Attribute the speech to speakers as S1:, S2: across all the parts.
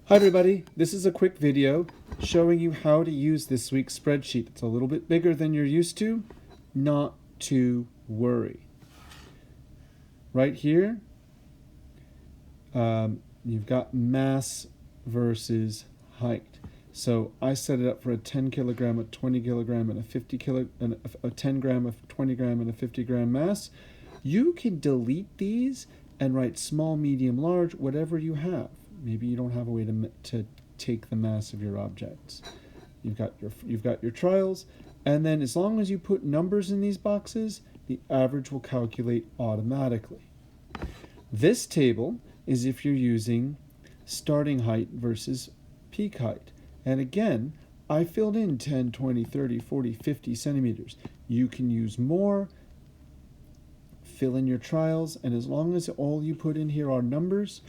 S1: Hi everybody, this is a quick video showing you how to use this week's spreadsheet. It's a little bit bigger than you're used to. Not to worry. Right here, you've got mass versus height. So I set it up for a 10 kilogram, a 20 kilogram, and a 50 kilo, and a 10 gram, a 20 gram, and a 50 gram mass. You can delete these and write small, medium, large, whatever you have. Maybe you don't have a way to take the mass of your objects. You've got your trials, and then as long as you put numbers in these boxes, the average will calculate automatically. This table is if you're using starting height versus peak height. And again, I filled in 10, 20, 30, 40, 50 centimeters. You can use more, fill in your trials, and as long as all you put in here are numbers,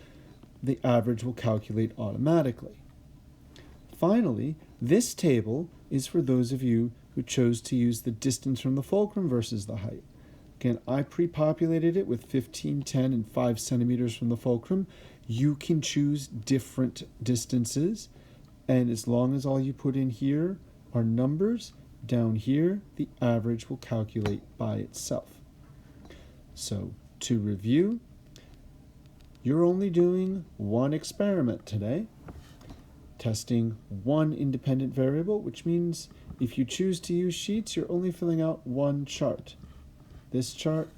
S1: the average will calculate automatically. Finally, this table is for those of you who chose to use the distance from the fulcrum versus the height. Again, I pre-populated it with 15, 10, and 5 centimeters from the fulcrum. You can choose different distances, and as long as all you put in here are numbers, down here, the average will calculate by itself. So, to review, you're only doing one experiment today, testing one independent variable, which means if you choose to use sheets, you're only filling out one chart. This chart,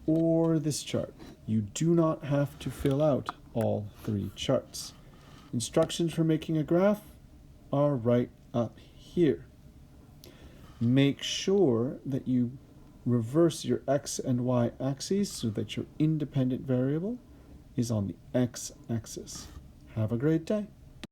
S1: or this chart. You do not have to fill out all three charts. Instructions for making a graph are right up here. Make sure that you reverse your x and y axes so that your independent variable is on the x-axis. Have a great day.